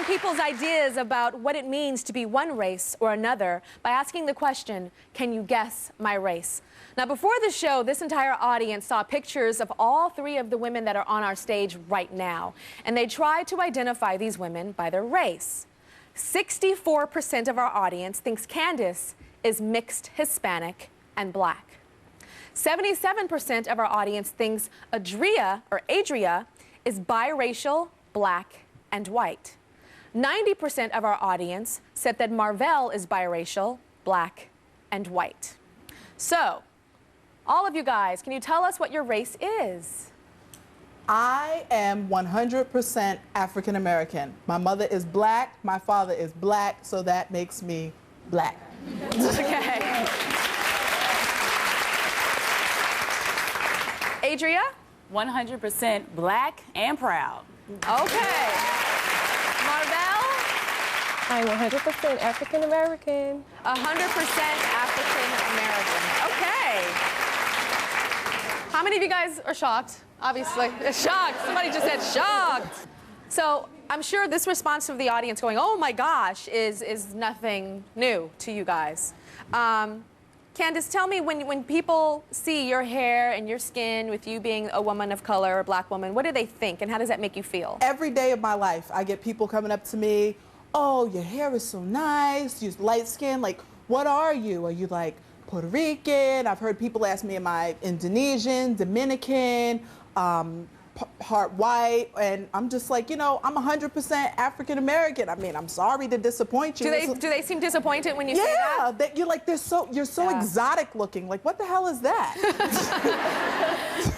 challenging people's ideas about what it means to be one race or another by asking the question, can you guess my race? Now, before the show, this entire audience saw pictures of all three of the women that are on our stage right now, and they tried to identify these women by their race. 64% of our audience thinks Candace is mixed Hispanic and black. 77% of our audience thinks Adria is biracial, black, and white. 90% of our audience said that Marvell is biracial, black, and white. So, all of you guys, can you tell us what your race is? I am 100% African American. My mother is black, my father is black, so that makes me black. Okay. Adria? 100% black and proud. Okay. Marvell? I'm 100% African American. 100% African American. Okay. How many of you guys are shocked? Obviously. Shocked. Somebody just said shocked. So I'm sure this response of the audience going, oh my gosh, is nothing new to you guys. Candace, tell me, when people see your hair and your skin with you being a woman of color, a black woman, what do they think and how does that make you feel? Every day of my life, I get people coming up to me, oh, your hair is so nice, you're light skin, like, what are you? Are you like Puerto Rican? I've heard people ask me, am I Indonesian, Dominican, part white, and I'm just like, you know, I'm 100% African American. I mean, I'm sorry to disappoint you. Do they seem disappointed when you say that? Yeah, you're like, you're so exotic looking. Like, what the hell is that?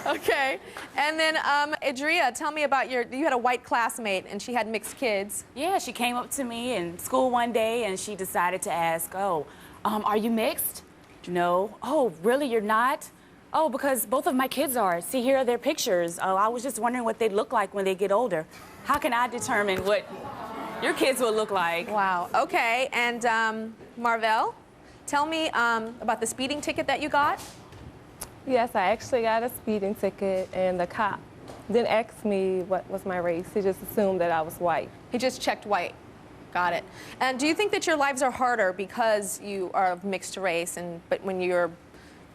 Okay, and then Adria, tell me about you had a white classmate and she had mixed kids. Yeah, she came up to me in school one day and she decided to ask, oh, are you mixed? No. Oh, really, you're not? Oh, because both of my kids are. See, here are their pictures. Oh, I was just wondering what they'd look like when they get older. How can I determine what your kids will look like? Wow, okay, and Marvell, tell me about the speeding ticket that you got. Yes, I actually got a speeding ticket, and the cop didn't ask me what was my race. He just assumed that I was white. He just checked white. Got it. And do you think that your lives are harder because you are of mixed race, but when your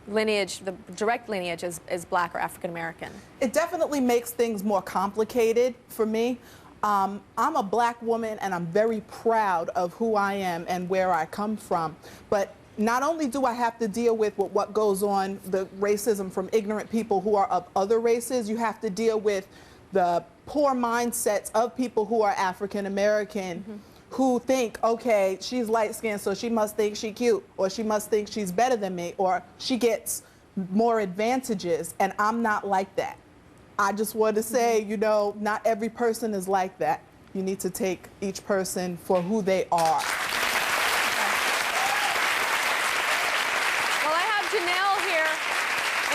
lineage, the direct lineage is black or African American? It definitely makes things more complicated for me. I'm a black woman and I'm very proud of who I am and where I come from. But not only do I have to deal with what goes on, the racism from ignorant people who are of other races, you have to deal with the poor mindsets of people who are African American, who think, okay, she's light-skinned, so she must think she's cute, or she must think she's better than me, or she gets more advantages, and I'm not like that. I just want to say, you know, not every person is like that. You need to take each person for who they are. Well, I have Janelle here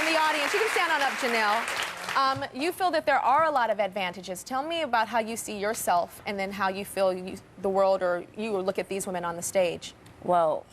in the audience. You can stand on up, Janelle. You feel that there are a lot of advantages. Tell me about how you see yourself and then how you feel the world or you look at these women on the stage. Well,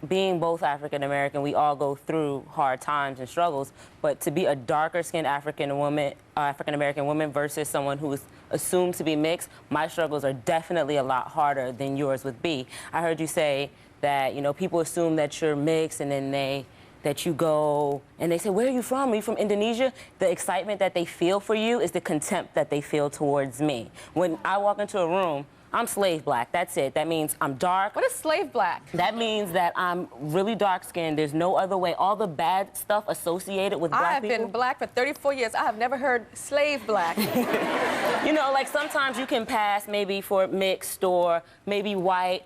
being both African American, we all go through hard times and struggles, but to be a darker-skinned African American woman versus someone who is assumed to be mixed, my struggles are definitely a lot harder than yours would be. I heard you say that, you know, people assume that you're mixed and then that you go and they say, where are you from? Are you from Indonesia? The excitement that they feel for you is the contempt that they feel towards me. When I walk into a room, I'm slave black, that's it. That means I'm dark. What is slave black? That means that I'm really dark skinned. There's no other way. All the bad stuff associated with black people. I have been black for 34 years. I have never heard slave black. You know, like sometimes you can pass maybe for mixed or maybe white.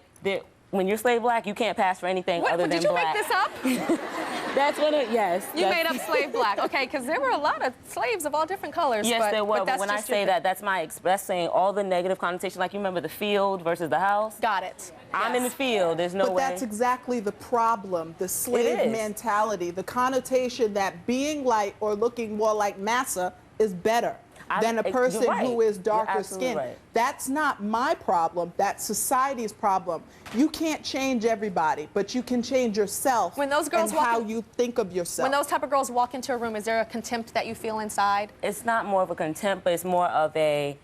When you're slave black, you can't pass for anything other than black. Did you make this up? That's what yes. You made up slave black, okay, because there were a lot of slaves of all different colors. Yes, there were, but when I say that, that's saying all the negative connotations. Like, you remember the field versus the house? Got it. I'm in the field, there's no way. But that's exactly the problem, the slave mentality, the connotation that being light or looking more like massa is better than a person who is darker skinned. Right. That's not my problem. That's society's problem. You can't change everybody, but you can change yourself when those girls and how you think of yourself. When those type of girls walk into a room, is there a contempt that you feel inside? It's not more of a contempt, but it's more of a,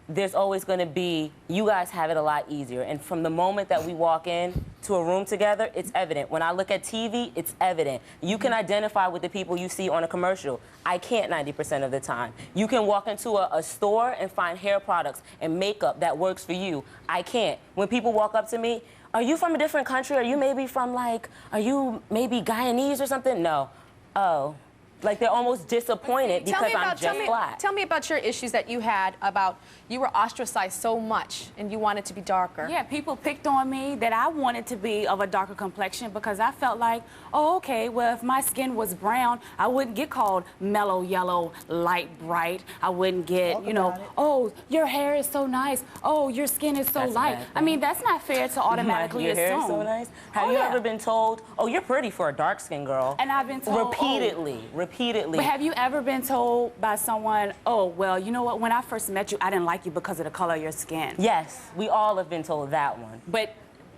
there's always going to be, you guys have it a lot easier. And from the moment that we walk in to a room together, it's evident. When I look at TV, it's evident. You can identify with the people you see on a commercial. I can't 90% of the time. You can walk into a store and find hair products and makeup that works for you. I can't. When people walk up to me, are you from a different country? Are you maybe from are you maybe Guyanese or something? No. Oh. Like, they're almost disappointed because I'm just black. Tell me about your issues that you had about you were ostracized so much and you wanted to be darker. Yeah, people picked on me that I wanted to be of a darker complexion because I felt like, oh, okay, well, if my skin was brown, I wouldn't get called mellow yellow, light bright. I wouldn't get, you know, oh, your hair is so nice. Oh, your skin is so light. I mean, that's not fair to automatically your assume. Hair is so nice. Have you ever been told, oh, you're pretty for a dark-skinned girl? And I've been told repeatedly. But have you ever been told by someone, oh, well, you know what, when I first met you, I didn't like you because of the color of your skin? Yes, we all have been told that one. But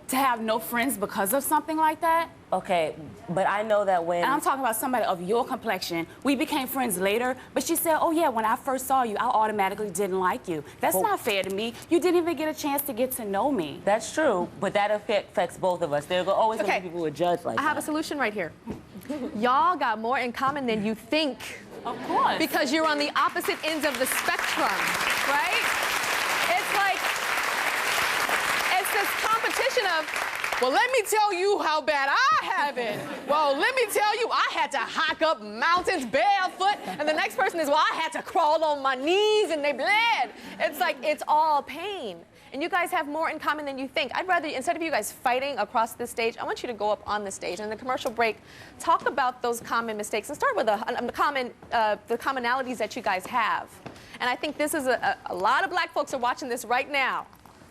to have no friends because of something like that? Okay, but I know that when... And I'm talking about somebody of your complexion. We became friends later, but she said, oh, yeah, when I first saw you, I automatically didn't like you. That's not fair to me. You didn't even get a chance to get to know me. That's true, but that affects both of us. There are always going to be people who judge like that. I have a solution right here. Y'all got more in common than you think. Of course. Because you're on the opposite ends of the spectrum, right? It's like, it's this competition of, well, let me tell you how bad I have it. Well, let me tell you, I had to hike up mountains barefoot. And the next person is, well, I had to crawl on my knees and they bled. It's like, it's all pain. And you guys have more in common than you think. I'd rather, instead of you guys fighting across the stage, I want you to go up on the stage. And in the commercial break, talk about those common mistakes and start with the commonalities that you guys have. And I think this is a lot of black folks are watching this right now.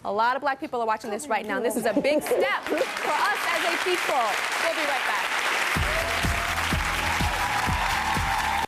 A lot of black people are watching this right now. And this is a big step for us as a people. We'll be right back.